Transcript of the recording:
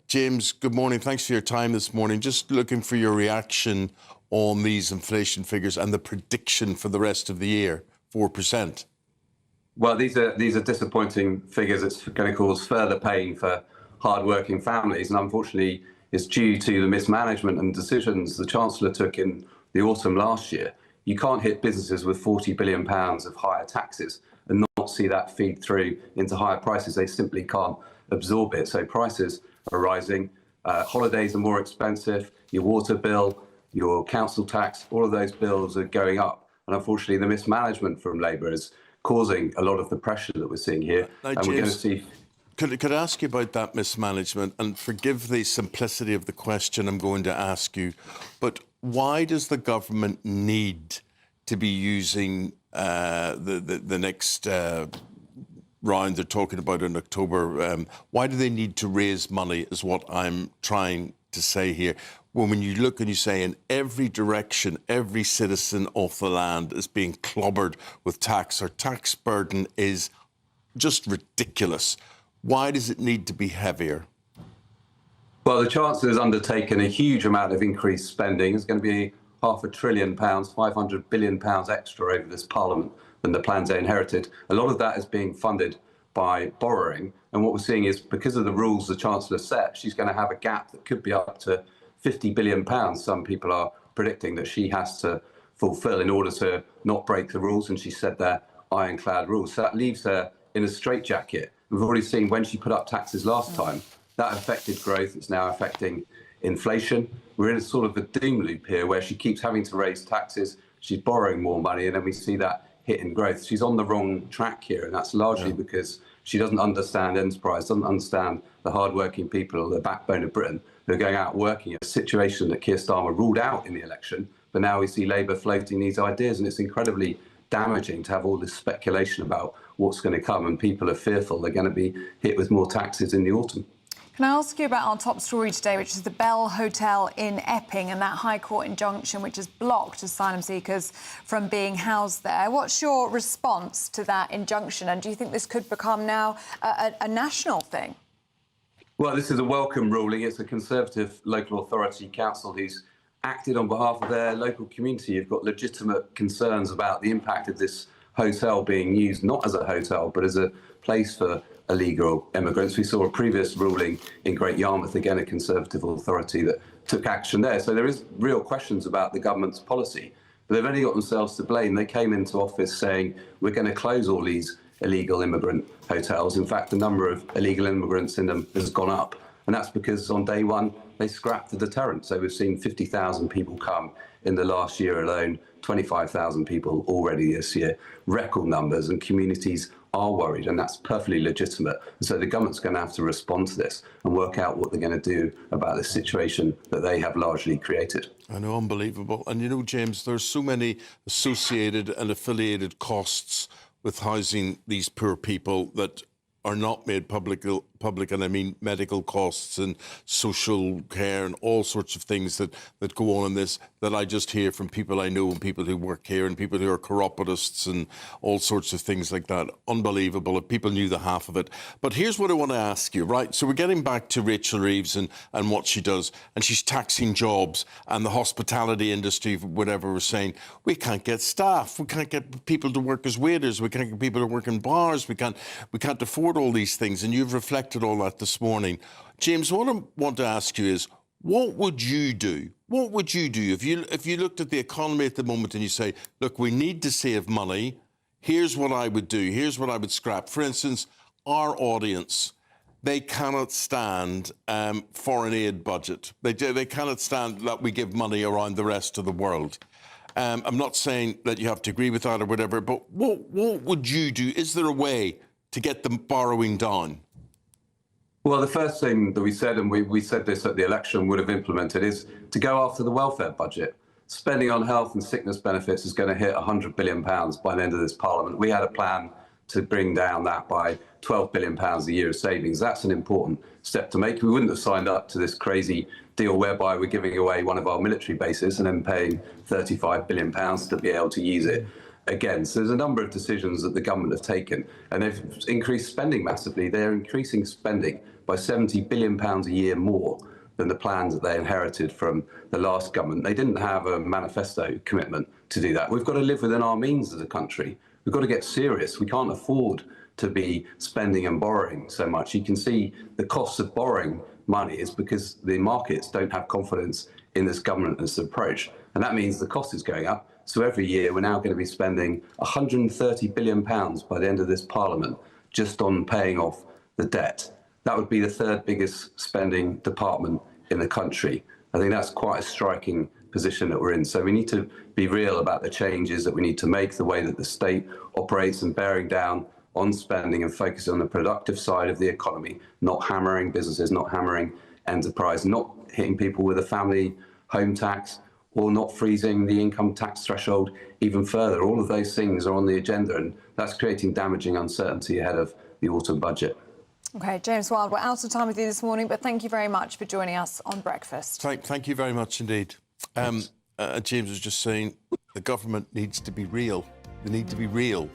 James, good morning. Thanks for your time this morning. Just looking for your reaction on these inflation figures and the prediction for the rest of the year, 4%. Well, these are disappointing figures. It's going to cause further pain for hard-working families, and unfortunately, it's due to the mismanagement and decisions the Chancellor took in the autumn last year. You can't hit businesses with £40 billion of higher taxes and not see that feed through into higher prices. They simply can't absorb it. So prices are rising. Holidays are more expensive. Your water bill, your council tax, all of those bills are going up. And unfortunately, the mismanagement from Labour is causing a lot of the pressure that we're seeing here. Now, and James, we're going to see... Could I ask you about that mismanagement? And forgive the simplicity of the question I'm going to ask you, but why does the government need to be using the next round they're talking about in October? Why do they need to raise money is what I'm trying to say here. When you look and you say in every direction, every citizen of the land is being clobbered with tax. Our tax burden is just ridiculous. Why does it need to be heavier? Well, the Chancellor has undertaken a huge amount of increased spending. It's going to be £500 billion, £500 billion extra over this Parliament than the plans they inherited. A lot of that is being funded by borrowing. And what we're seeing is because of the rules the Chancellor set, she's going to have a gap that could be up to £50 billion. Some people are predicting that she has to fulfil in order to not break the rules. And she said they're ironclad rules. So that leaves her in a straitjacket. We've already seen when she put up taxes last time, that affected growth. It's now affecting inflation. We're in a sort of a doom loop here where she keeps having to raise taxes. She's borrowing more money, and then we see that hit in growth. She's on the wrong track here, and that's largely because she doesn't understand enterprise, doesn't understand the hardworking people, the backbone of Britain, who are going out working. A situation that Keir Starmer ruled out in the election, but now we see Labour floating these ideas, and it's incredibly damaging to have all this speculation about what's going to come, and people are fearful they're going to be hit with more taxes in the autumn. Can I ask you about our top story today, which is the Bell Hotel in Epping and that High Court injunction which has blocked asylum seekers from being housed there? What's your response to that injunction, and do you think this could become now a national thing? Well, this is a welcome ruling. It's a Conservative local authority council who's acted on behalf of their local community. You've got legitimate concerns about the impact of this hotel being used not as a hotel but as a place for illegal immigrants. We saw a previous ruling in Great Yarmouth, again a Conservative authority, that took action there. So there is real questions about the government's policy, but they've only got themselves to blame. They came into office saying we're going to close all these illegal immigrant hotels. In fact, the number of illegal immigrants in them has gone up, and that's because on day one they scrapped the deterrent. So we've seen 50,000 people come in the last year alone, 25,000 people already this year, record numbers, and communities are worried, and that's perfectly legitimate. And so the government's going to have to respond to this and work out what they're going to do about this situation that they have largely created. I know, unbelievable. And you know, James, there's so many associated and affiliated costs with housing these poor people that are not made public, and I mean medical costs and social care and all sorts of things that go on in this, that I just hear from people I know and people who work here and people who are chiropodists and all sorts of things like that. Unbelievable. If people knew the half of it. But here's what I want to ask you, right? So we're getting back to Rachel Reeves and what she does, and she's taxing jobs and the hospitality industry, whatever we're saying. We can't get staff. We can't get people to work as waiters. We can't get people to work in bars. We can't afford all these things, and you've reflected all that this morning. James, what I want to ask you is, what would you do? What would you do if you looked at the economy at the moment and you say, look, we need to save money. Here's what I would do. Here's what I would scrap. For instance, our audience, they cannot stand foreign aid budget. They cannot stand that we give money around the rest of the world. I'm not saying that you have to agree with that or whatever, but what would you do? Is there a way to get the borrowing down? Well, the first thing that we said, and we said this at the election, would have implemented, is to go after the welfare budget. Spending on health and sickness benefits is going to hit £100 billion by the end of this Parliament. We had a plan to bring down that by £12 billion a year of savings. That's an important step to make. We wouldn't have signed up to this crazy deal whereby we're giving away one of our military bases and then paying £35 billion to be able to use it again. So there's a number of decisions that the government have taken, and they've increased spending massively. They're increasing spending by £70 billion a year more than the plans that they inherited from the last government. They didn't have a manifesto commitment to do that. We've got to live within our means as a country. We've got to get serious. We can't afford to be spending and borrowing so much. You can see the costs of borrowing money is because the markets don't have confidence in this government and this approach. And that means the cost is going up. So every year we're now going to be spending £130 billion by the end of this Parliament just on paying off the debt. That would be the third biggest spending department in the country. I think that's quite a striking position that we're in. So we need to be real about the changes that we need to make, the way that the state operates, and bearing down on spending and focusing on the productive side of the economy, not hammering businesses, not hammering enterprise, not hitting people with a family home tax, or not freezing the income tax threshold even further. All of those things are on the agenda, and that's creating damaging uncertainty ahead of the autumn budget. OK, James Wild, we're out of time with you this morning, but thank you very much for joining us on Breakfast. Thank you very much indeed. James was just saying the government needs to be real. They need to be real.